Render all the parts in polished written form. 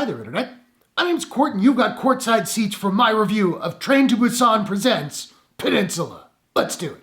Hi there, Internet. My name's Court, and you've got courtside seats for my review of Train to Busan Presents Peninsula. Let's do it.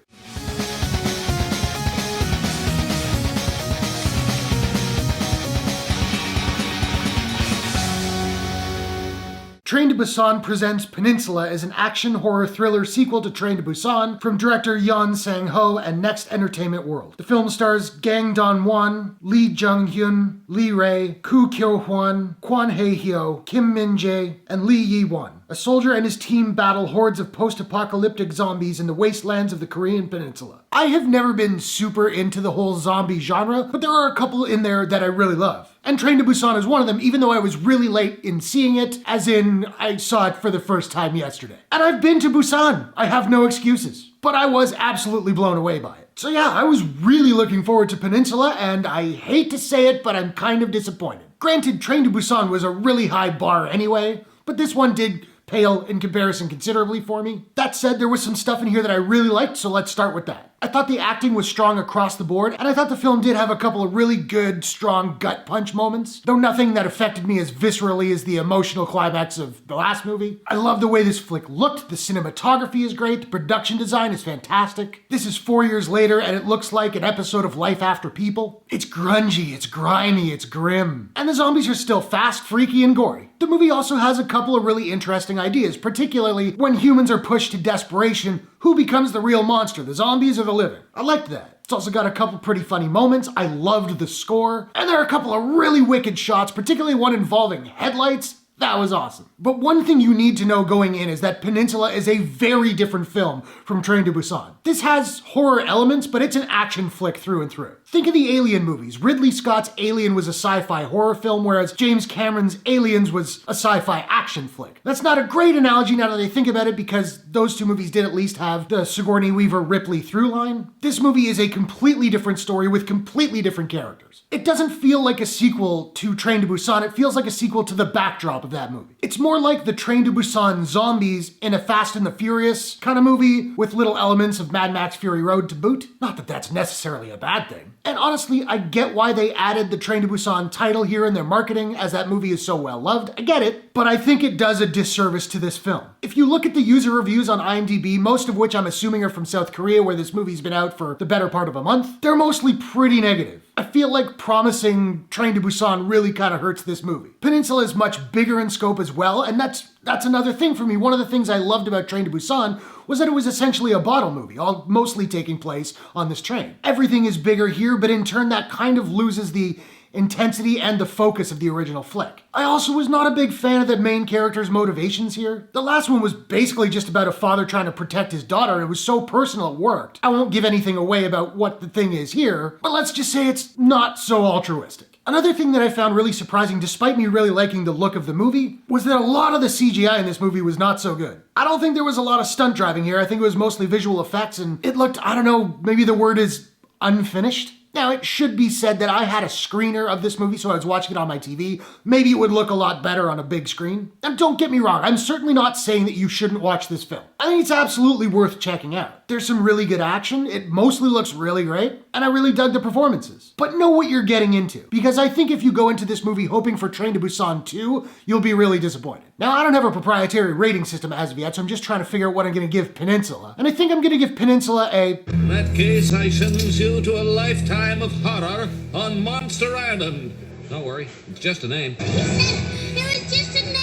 Train to Busan Presents Peninsula is an action horror thriller sequel to Train to Busan from director Yeon Sang-ho and Next Entertainment World. The film stars Gang Dong-won, Lee Jung-hyun, Lee Rae, Koo Kyo-hwan, Kwon Hae-hyo, Kim Min-jae, and Lee Yeon. A soldier and his team battle hordes of post-apocalyptic zombies in the wastelands of the Korean Peninsula. I have never been super into the whole zombie genre, but there are a couple in there that I really love. And Train to Busan is one of them, even though I was really late in seeing it, as in, I saw it for the first time yesterday. And I've been to Busan. I have no excuses. But I was absolutely blown away by it. So yeah, I was really looking forward to Peninsula, and I hate to say it, but I'm kind of disappointed. Granted, Train to Busan was a really high bar anyway, but this one did pale in comparison considerably for me. That said, there was some stuff in here that I really liked, so let's start with that. I thought the acting was strong across the board, and I thought the film did have a couple of really good, strong gut punch moments, though nothing that affected me as viscerally as the emotional climax of the last movie. I love the way this flick looked, the cinematography is great, the production design is fantastic. This is 4 years later, and it looks like an episode of Life After People. It's grungy, it's grimy, it's grim. And the zombies are still fast, freaky, and gory. The movie also has a couple of really interesting ideas, particularly when humans are pushed to desperation, who becomes the real monster, the zombies or the living? I liked that. It's also got a couple pretty funny moments. I loved the score. And there are a couple of really wicked shots, particularly one involving headlights. That was awesome. But one thing you need to know going in is that Peninsula is a very different film from Train to Busan. This has horror elements, but it's an action flick through and through. Think of the Alien movies. Ridley Scott's Alien was a sci-fi horror film, whereas James Cameron's Aliens was a sci-fi action flick. That's not a great analogy now that I think about it, because those two movies did at least have the Sigourney Weaver Ripley through line. This movie is a completely different story with completely different characters. It doesn't feel like a sequel to Train to Busan, it feels like a sequel to the backdrop of that movie. It's more like the Train to Busan zombies in a Fast and the Furious kind of movie with little elements of Mad Max Fury Road to boot. Not that that's necessarily a bad thing. And honestly, I get why they added the Train to Busan title here in their marketing, as that movie is so well loved. I get it, but I think it does a disservice to this film. If you look at the user reviews on IMDb, most of which I'm assuming are from South Korea, where this movie's been out for the better part of a month, they're mostly pretty negative. I feel like promising Train to Busan really kind of hurts this movie. Peninsula is much bigger in scope as well, and that's another thing for me. One of the things I loved about Train to Busan was that it was essentially a bottle movie, all mostly taking place on this train. Everything is bigger here, but in turn that kind of loses the intensity and the focus of the original flick. I also was not a big fan of the main character's motivations here. The last one was basically just about a father trying to protect his daughter, and it was so personal it worked. I won't give anything away about what the thing is here, but let's just say it's not so altruistic. Another thing that I found really surprising, despite me really liking the look of the movie, was that a lot of the CGI in this movie was not so good. I don't think there was a lot of stunt driving here. I think it was mostly visual effects, and it looked, I don't know, maybe the word is unfinished? Now, it should be said that I had a screener of this movie, so I was watching it on my TV. Maybe it would look a lot better on a big screen. And don't get me wrong, I'm certainly not saying that you shouldn't watch this film. I think it's absolutely worth checking out. There's some really good action, it mostly looks really great, and I really dug the performances. But know what you're getting into, because I think if you go into this movie hoping for Train to Busan 2, you'll be really disappointed. Now, I don't have a proprietary rating system as of yet, so I'm just trying to figure out what I'm going to give Peninsula. And I think I'm going to give Peninsula a... In that case, I sentence you to a lifetime of horror on Monster Island. Don't worry, it's just a name. It was just a name!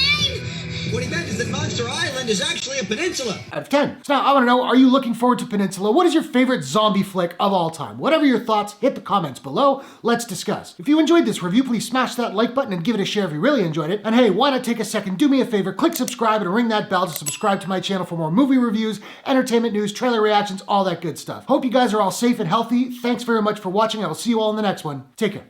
What he meant is that Monster Island is actually a peninsula. Out of 10. So now I want to know, are you looking forward to Peninsula? What is your favorite zombie flick of all time? Whatever your thoughts, hit the comments below. Let's discuss. If you enjoyed this review, please smash that like button and give it a share if you really enjoyed it. And hey, why not take a second, do me a favor, click subscribe and ring that bell to subscribe to my channel for more movie reviews, entertainment news, trailer reactions, all that good stuff. Hope you guys are all safe and healthy. Thanks very much for watching. I will see you all in the next one. Take care.